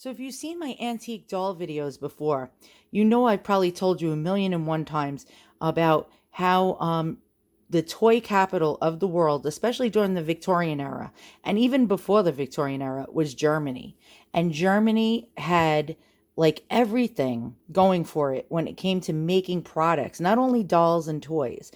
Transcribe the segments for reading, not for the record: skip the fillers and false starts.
So if you've seen my antique doll videos before, you know I've probably told you a million and one times about how the toy capital of the world, especially during the Victorian era, and even before the Victorian era, was Germany. And Germany had like everything going for it when it came to making products, not only dolls and toys.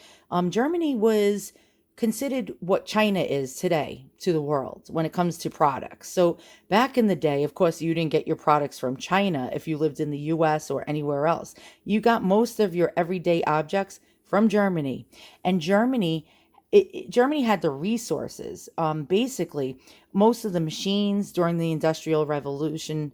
Germany was considered what China is today to the world when it comes to products. So back in the day, of course, you didn't get your products from China if you lived in the US or anywhere else. You got most of your everyday objects from Germany. And Germany had the resources. Basically, most of the machines during the Industrial Revolution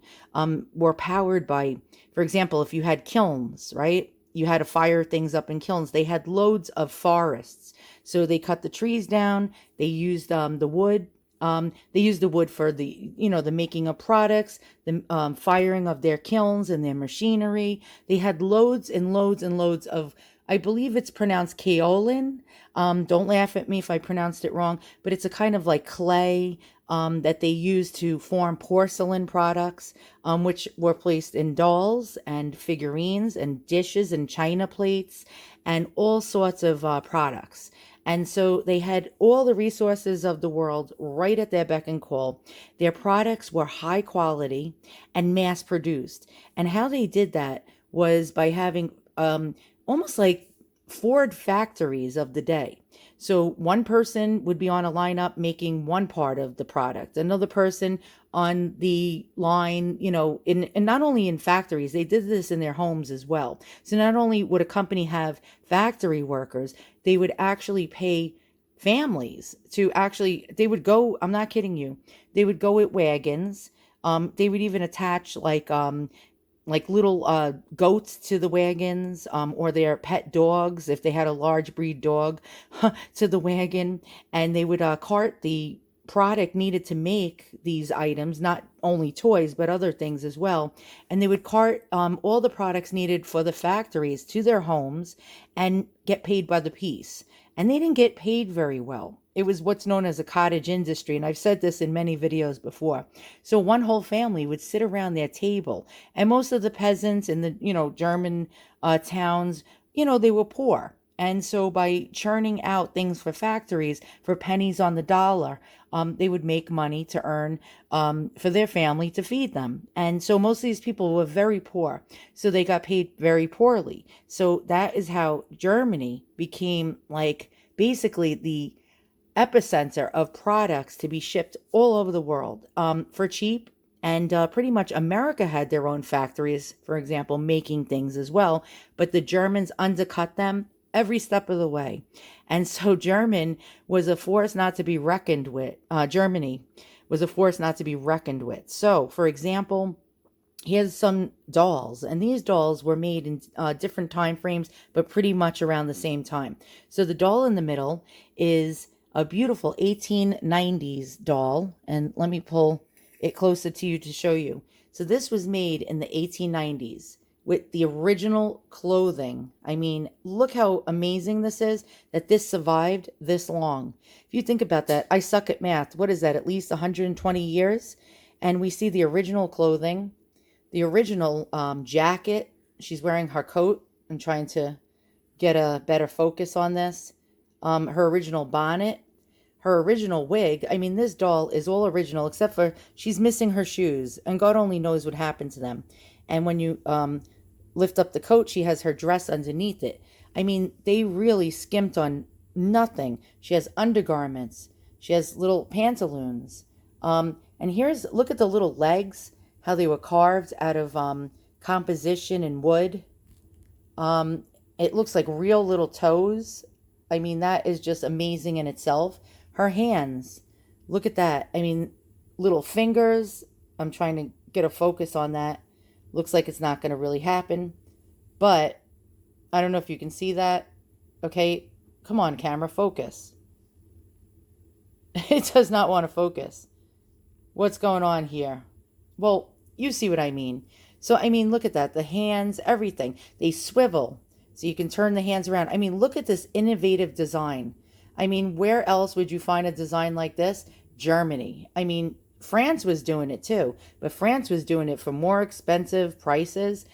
were powered by, for example, if you had kilns, right? You had to fire things up in kilns. They had loads of forests. So they cut the trees down. They used the wood. They used the wood for the making of products, the firing of their kilns and their machinery. They had loads and loads and loads of, I believe it's pronounced kaolin. Don't laugh at me if I pronounced it wrong, but it's a kind of like clay that they used to form porcelain products, which were placed in dolls and figurines and dishes and china plates and all sorts of products. And so they had all the resources of the world right at their beck and call. Their products were high quality and mass produced. And how they did that was by having almost like Ford factories of the day. So one person would be on a lineup making one part of the product, another person on the line, and not only in factories, they did this in their homes as well. So not only would a company have factory workers, they would actually pay families to actually, they would go, I'm not kidding you, they would go with wagons. They would even attach like little goats to the wagons, or their pet dogs if they had a large breed dog to the wagon, and they would cart the product needed to make these items, not only toys but other things as well, and they would cart all the products needed for the factories to their homes and get paid by the piece. And they didn't get paid very well. It was what's known as a cottage industry, and I've said this in many videos before. So one whole family would sit around their table, and most of the peasants in the German towns, they were poor. And so by churning out things for factories for pennies on the dollar, they would make money to earn for their family to feed them. And so most of these people were very poor. So they got paid very poorly. So that is how Germany became like basically the epicenter of products to be shipped all over the world for cheap. And pretty much America had their own factories, for example, making things as well. But the Germans undercut them every step of the way. And so German was a force not to be reckoned with. Germany was a force not to be reckoned with. So, for example, here's some dolls, and these dolls were made in different time frames, but pretty much around the same time. So the doll in the middle is a beautiful 1890s doll, and let me pull it closer to you to show you. So this was made in the 1890s with the original clothing. I mean, look how amazing this is that this survived this long. If you think about that, I suck at math. What is that? At least 120 years? And we see the original clothing, the original jacket. She's wearing her coat. I'm trying to get a better focus on this. Her original bonnet, her original wig. I mean, this doll is all original except for she's missing her shoes, and God only knows what happened to them. And when you lift up the coat, she has her dress underneath it. I mean, they really skimped on nothing. She has undergarments. She has little pantaloons. And look at the little legs, how they were carved out of composition and wood. It looks like real little toes. I mean, that is just amazing in itself. Her hands, look at that. I mean, little fingers. I'm trying to get a focus on that. Looks like it's not going to really happen, but I don't know if you can see that. Okay, come on, camera, focus. It does not want to focus. What's going on here? Well, you see what I mean. So, I mean, look at that. The hands, everything. They swivel, so you can turn the hands around. I mean, look at this innovative design. I mean, where else would you find a design like this? Germany. I mean, France was doing it too, but France was doing it for more expensive prices.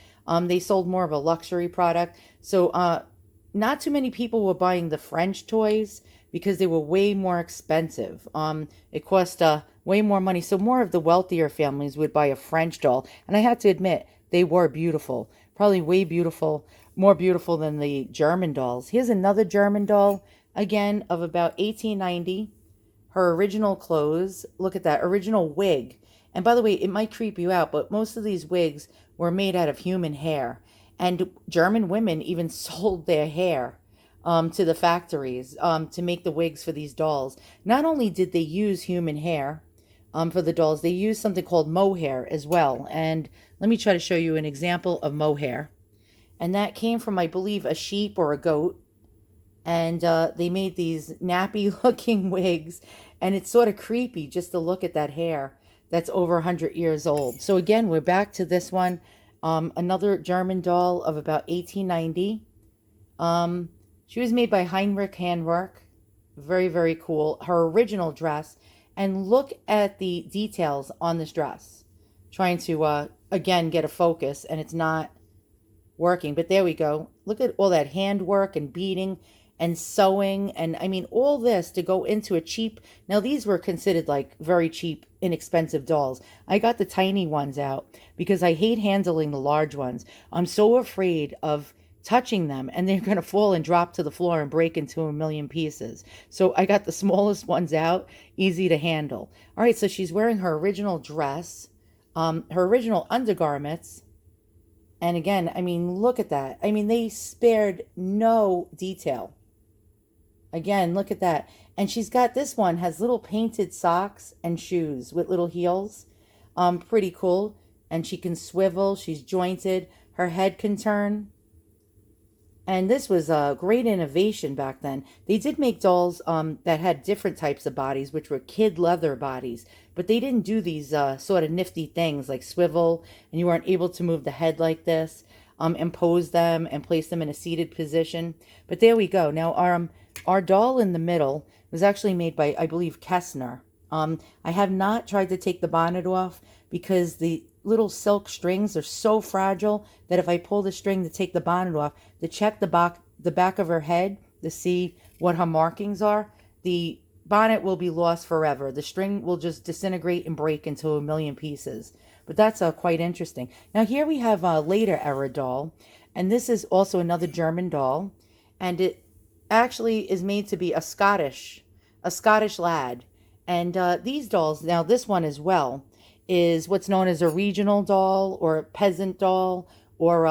They sold more of a luxury product. So not too many people were buying the French toys because they were way more expensive. It cost way more money. So more of the wealthier families would buy a French doll. And I have to admit, they were beautiful. Probably way beautiful, more beautiful than the German dolls. Here's another German doll, again, of about 1890. Her original clothes. Look at that, original wig. And by the way, it might creep you out, but most of these wigs were made out of human hair. And German women even sold their hair to the factories to make the wigs for these dolls. Not only did they use human hair for the dolls, they used something called mohair as well. And let me try to show you an example of mohair. And that came from, I believe, a sheep or a goat. And they made these nappy looking wigs. And it's sort of creepy just to look at that hair that's over 100 years old. So again, we're back to this one. Another German doll of about 1890. She was made by Heinrich Handwerck. Very, very cool. Her original dress. And look at the details on this dress. Trying to, again, get a focus. And it's not working. But there we go. Look at all that handwork and beading and sewing. And I mean, all this to go into a cheap. Now, these were considered like very cheap, inexpensive dolls. I got the tiny ones out because I hate handling the large ones. I'm so afraid of touching them and they're going to fall and drop to the floor and break into a million pieces. So I got the smallest ones out, easy to handle. All right, so she's wearing her original dress, her original undergarments. And again, I mean, look at that. I mean, they spared no detail. Again, look at that. And she's got, this one has little painted socks and shoes with little heels. Pretty cool. And she can swivel. She's jointed. Her head can turn. And this was a great innovation back then. They did make dolls that had different types of bodies, which were kid leather bodies. But they didn't do these sort of nifty things like swivel, and you weren't able to move the head like this, and pose them and place them in a seated position. But there we go. Now, our doll in the middle was actually made by, I believe, Kestner. I have not tried to take the bonnet off because the little silk strings are so fragile that if I pull the string to take the bonnet off, to check the back of her head to see what her markings are, the bonnet will be lost forever. The string will just disintegrate and break into a million pieces. But that's quite interesting. Now here we have a later era doll, and this is also another German doll, and it actually is made to be a Scottish lad. And these dolls, now this one as well, is what's known as a regional doll or a peasant doll, or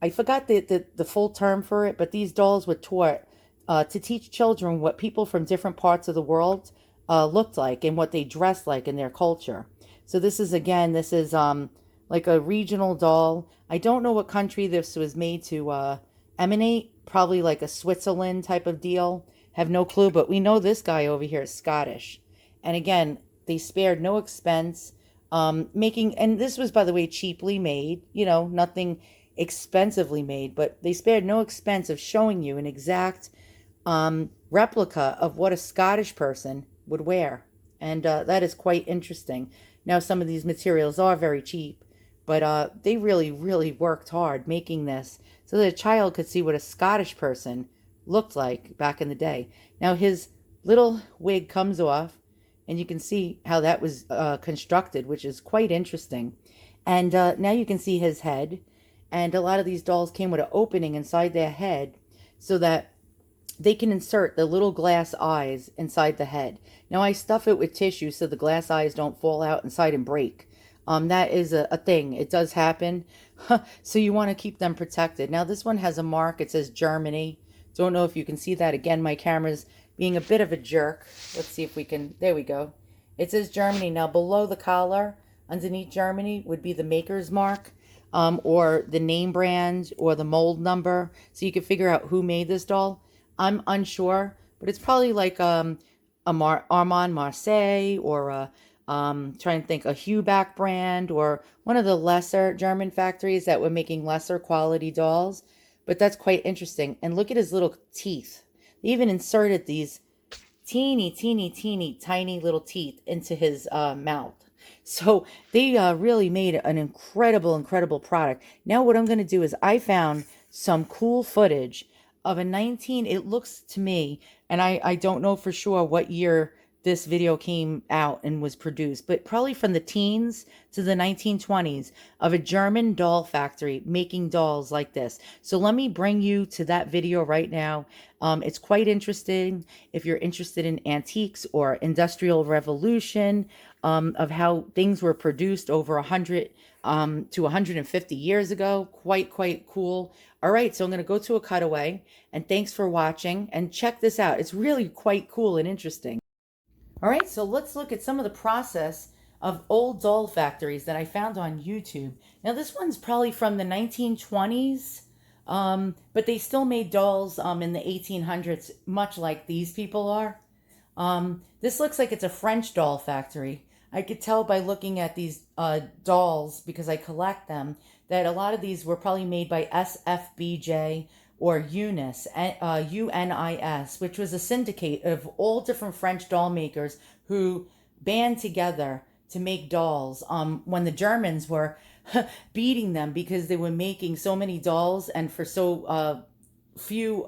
I forgot the full term for it, but these dolls were taught to teach children what people from different parts of the world looked like and what they dressed like in their culture. So this is, again, this is like a regional doll. I don't know what country this was made to emanate, probably like a Switzerland type of deal. Have no clue, but we know this guy over here is Scottish. And again, they spared no expense making, and this was, by the way, cheaply made, you know, nothing expensively made, but they spared no expense of showing you an exact replica of what a Scottish person would wear. And that is quite interesting. Now, some of these materials are very cheap, but they really, really worked hard making this so that a child could see what a Scottish person looked like back in the day. Now, his little wig comes off, and you can see how that was constructed, which is quite interesting. And now you can see his head. And a lot of these dolls came with an opening inside their head so that they can insert the little glass eyes inside the head. Now, I stuff it with tissue so the glass eyes don't fall out inside and break. That is a thing. It does happen. So you want to keep them protected. Now, this one has a mark. It says Germany. Don't know if you can see that. Again, my camera's being a bit of a jerk. Let's see if we can. There we go. It says Germany. Now, below the collar, underneath Germany, would be the maker's mark, or the name brand, or the mold number. So you can figure out who made this doll. I'm unsure, but it's probably like Armand Marseille, or trying to think, a Huback brand, or one of the lesser German factories that were making lesser quality dolls. But that's quite interesting. And look at his little teeth. They even inserted these teeny, teeny, teeny, tiny little teeth into his mouth. So they really made an incredible, incredible product. Now what I'm going to do is I found some cool footage of a 19, it looks to me, and I don't know for sure what year this video came out and was produced, but probably from the teens to the 1920s, of a German doll factory making dolls like this. So let me bring you to that video right now. It's quite interesting if you're interested in antiques or industrial revolution, of how things were produced over 100 to 150 years ago. Quite cool. All right, so I'm going to go to a cutaway, and thanks for watching, and check this out. It's really quite cool and interesting. All right, so let's look at some of the process of old doll factories that I found on YouTube. Now, this one's probably from the 1920s, but they still made dolls in the 1800s, much like these people are. This looks like it's a French doll factory. I could tell by looking at these dolls, because I collect them, that a lot of these were probably made by SFBJ or UNIS, UNIS, which was a syndicate of all different French doll makers who band together to make dolls when the Germans were beating them because they were making so many dolls and for so few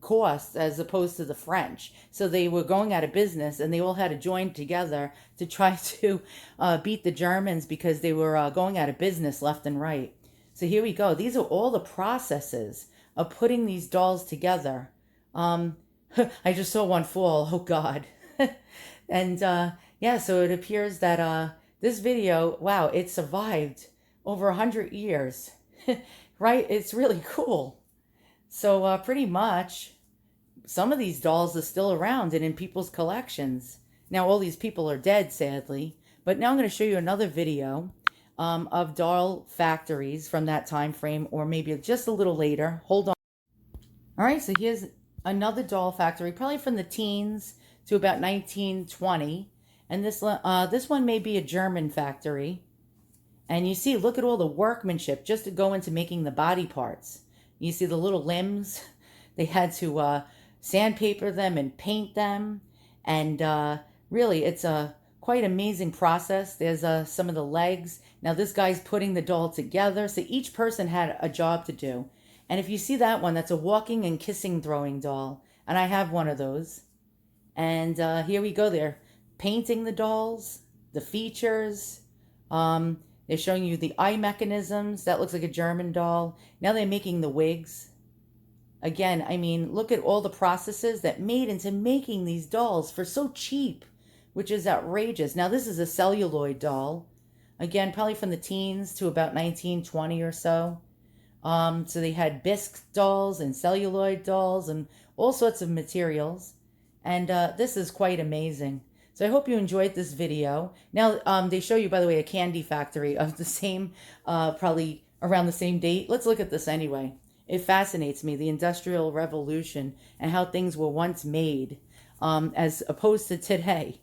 costs as opposed to the French. So they were going out of business, and they all had to join together to try to beat the Germans because they were going out of business left and right. So here we go. These are all the processes of putting these dolls together. I just saw one fall. Oh God. And yeah, so it appears that this video, wow, it survived over 100 years. Right? It's really cool. So pretty much some of these dolls are still around and in people's collections. Now all these people are dead, sadly. But now I'm going to show you another video of doll factories from that time frame, or maybe just a little later. Hold on. All right, so here's another doll factory, probably from the teens to about 1920. And this one may be a German factory. And you see, look at all the workmanship just to go into making the body parts. You see the little limbs. They had to sandpaper them and paint them. And really, it's a quite amazing process. There's some of the legs. Now this guy's putting the doll together. So each person had a job to do. And if you see that one, that's a walking and kissing throwing doll. And I have one of those. And here we go. They're painting the dolls, the features. They're showing you the eye mechanisms. That looks like a German doll. Now they're making the wigs. Again, I mean, look at all the processes that made into making these dolls for so cheap, which is outrageous. Now this is a celluloid doll. Again, probably from the teens to about 1920 or so. So they had bisque dolls and celluloid dolls and all sorts of materials. And this is quite amazing. So I hope you enjoyed this video. Now, they show you, by the way, a candy factory of the same, probably around the same date. Let's look at this anyway. It fascinates me, the Industrial Revolution and how things were once made as opposed to today.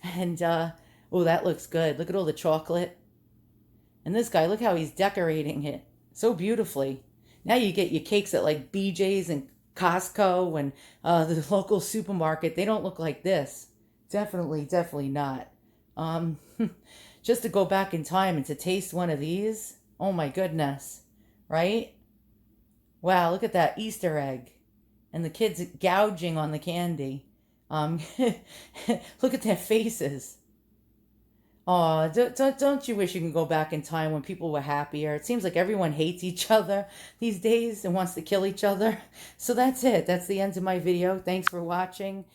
And, oh, that looks good. Look at all the chocolate. And this guy, look how he's decorating it so beautifully. Now you get your cakes at like BJ's and Costco and the local supermarket. They don't look like this. Definitely not. Just to go back in time and to taste one of these. Oh my goodness. Right? Wow, look at that Easter egg. And the kids gouging on the candy. Look at their faces. Oh, don't you wish you can go back in time when people were happier? It seems like everyone hates each other these days and wants to kill each other. So that's it. That's the end of my video. Thanks for watching.